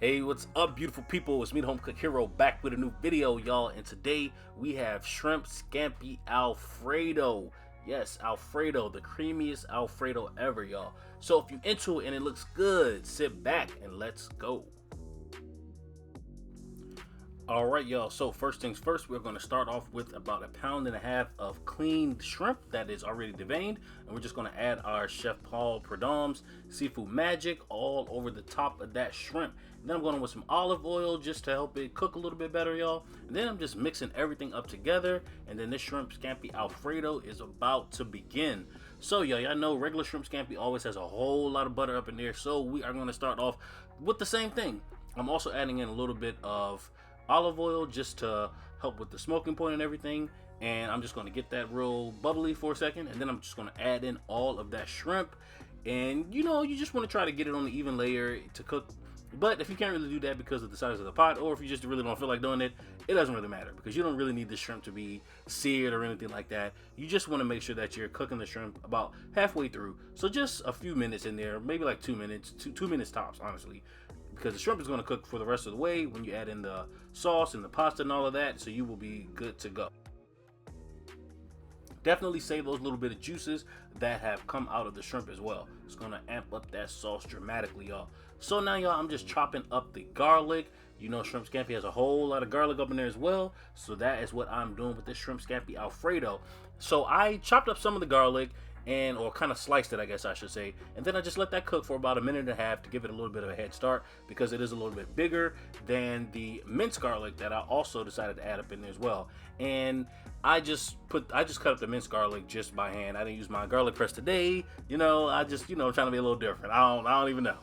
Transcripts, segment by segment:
Hey, what's up, beautiful people? It's me, the Home Cook Hero, back with a new video, y'all. And today we have shrimp scampi Alfredo. Yes, Alfredo, the creamiest Alfredo ever, y'all. So if you're into it and it looks good, sit back and let's go. All right, y'all. So first things first, we're going to start off with about 1.5 pounds of cleaned shrimp that is already deveined, and we're just going to add our Chef Paul Prud'homme's seafood magic all over the top of that shrimp. And then I'm going with some olive oil just to help it cook a little bit better, y'all. And then I'm just mixing everything up together, and then this shrimp scampi Alfredo is about to begin. So y'all know regular shrimp scampi always has a whole lot of butter up in there, so we are going to start off with the same thing. I'm also adding in a little bit of olive oil just to help with the smoking point and everything, and I'm just going to get that real bubbly for a second, and then I'm just going to add in all of that shrimp. And you just want to try to get it on an even layer to cook, but if you can't really do that because of the size of the pot, or if you just really don't feel like doing it, it doesn't really matter, because you don't really need the shrimp to be seared or anything like that. You just want to make sure that you're cooking the shrimp about halfway through, so just a few minutes in there, maybe like 2 minutes, two minutes tops, honestly, because the shrimp is going to cook for the rest of the way when you add in the sauce and the pasta and all of that, so you will be good to go. Definitely save those little bit of juices that have come out of the shrimp as well. It's going to amp up that sauce dramatically, y'all. So now, y'all, I'm just chopping up the garlic. Shrimp scampi has a whole lot of garlic up in there as well, so that is what I'm doing with this shrimp scampi Alfredo. So I chopped up some of the garlic, or kind of sliced it, I guess I should say, and then I just let that cook for about 1.5 minutes to give it a little bit of a head start, because it is a little bit bigger than the minced garlic that I also decided to add up in there as well. And I just cut up the minced garlic just by hand. I didn't use my garlic press today. I just trying to be a little different. I don't even know.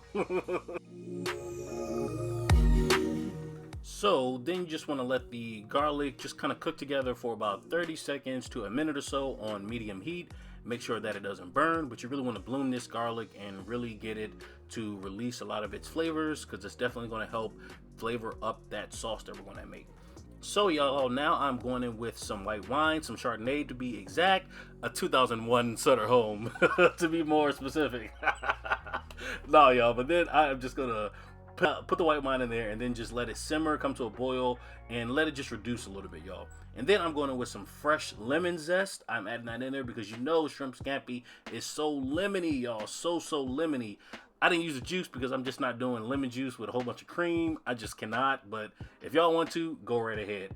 So then you just want to let the garlic just kind of cook together for about 30 seconds to a minute or so on medium heat. Make sure that it doesn't burn, but you really want to bloom this garlic and really get it to release a lot of its flavors, because it's definitely going to help flavor up that sauce that we're going to make. So y'all, now I'm going in with some white wine, some Chardonnay to be exact, a 2001 Sutter Home to be more specific. No, y'all, but then I'm just going to put the white wine in there and then just let it simmer, come to a boil, and let it just reduce a little bit, y'all. And then I'm going in with some fresh lemon zest. I'm adding that in there because shrimp scampi is so lemony, y'all, so lemony. I didn't use the juice because I'm just not doing lemon juice with a whole bunch of cream. I just cannot, but if y'all want to, go right ahead.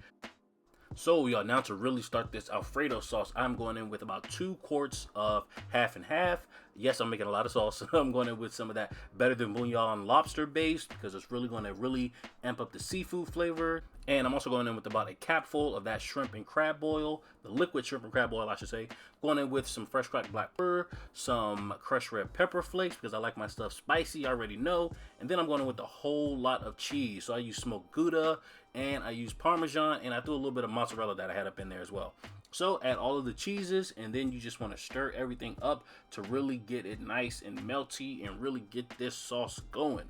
So y'all, now to really start this Alfredo sauce, I'm going in with about 2 quarts of half and half. Yes, I'm making a lot of sauce. I'm going in with some of that Better Than Bouillon lobster base, because it's really going to amp up the seafood flavor. And I'm also going in with about a capful of that shrimp and crab oil, the liquid shrimp and crab oil, I should say. Going in with some fresh cracked black pepper, some crushed red pepper flakes, because I like my stuff spicy, I already know. And then I'm going in with a whole lot of cheese. So I use smoked Gouda, and I use Parmesan, and I threw a little bit of mozzarella that I had up in there as well. So add all of the cheeses, and then you just want to stir everything up to really get it nice and melty and really get this sauce going.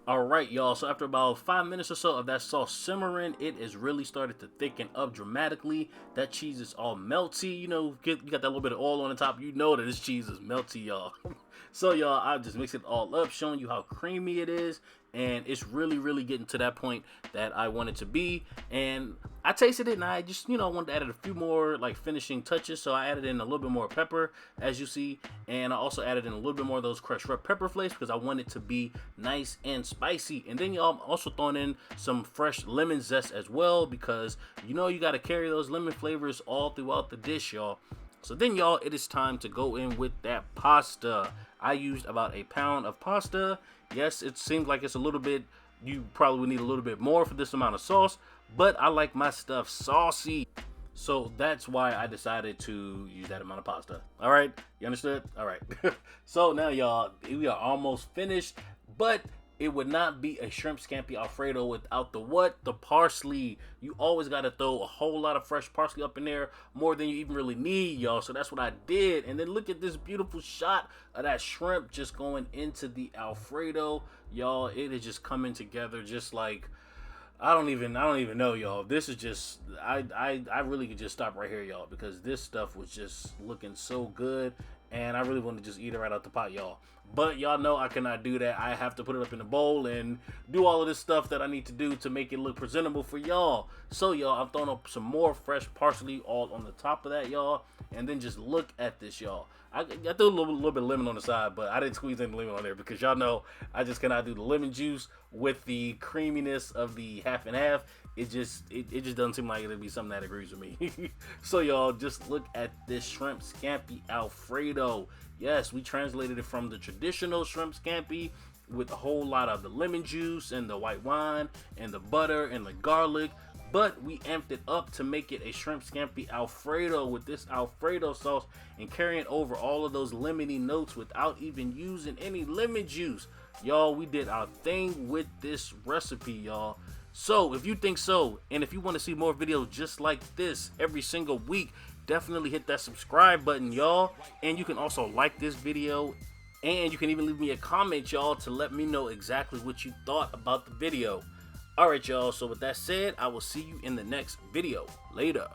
Alright, y'all, so after about 5 minutes or so of that sauce simmering, it is really started to thicken up dramatically. That cheese is all melty, you got that little bit of oil on the top, that this cheese is melty, y'all. So y'all, I just mix it all up, showing you how creamy it is, and it's really getting to that point that I want it to be. And I tasted it, and I just wanted to add a few more like finishing touches, so I added in a little bit more pepper, as you see, and I also added in a little bit more of those crushed red pepper flakes because I want it to be nice and spicy. And then y'all, I'm also throwing in some fresh lemon zest as well, because you got to carry those lemon flavors all throughout the dish, y'all. So then y'all, it is time to go in with that pasta. I used about 1 pound of pasta. Yes, it seems like it's a little bit, you probably would need a little bit more for this amount of sauce, but I like my stuff saucy. So that's why I decided to use that amount of pasta. All right, you understood? All right. So now y'all, we are almost finished, but it would not be a shrimp scampi Alfredo without the parsley. You always got to throw a whole lot of fresh parsley up in there, more than you even really need, y'all. So that's what I did. And then look at this beautiful shot of that shrimp just going into the Alfredo. Y'all, it is just coming together just like I don't even know, y'all. This is just I really could just stop right here, y'all, because this stuff was just looking so good, and I really want to just eat it right out the pot, y'all. But y'all know I cannot do that. I have to put it up in a bowl and do all of this stuff that I need to do to make it look presentable for y'all. So y'all, I've thrown up some more fresh parsley all on the top of that, y'all, and then just look at this, y'all. I threw a little bit of lemon on the side, but I didn't squeeze any lemon on there because y'all know I just cannot do the lemon juice with the creaminess of the half and half. It just doesn't seem like it'd be something that agrees with me. So y'all, just look at this shrimp scampi Alfredo. Yes, we translated it from the traditional shrimp scampi with a whole lot of the lemon juice and the white wine and the butter and the garlic. But we amped it up to make it a shrimp scampi Alfredo with this Alfredo sauce and carrying over all of those lemony notes without even using any lemon juice. Y'all, we did our thing with this recipe, y'all. So if you think so, and if you want to see more videos just like this every single week, definitely hit that subscribe button, y'all. And you can also like this video, and you can even leave me a comment, y'all, to let me know exactly what you thought about the video. Alright, y'all, so with that said, I will see you in the next video. Later.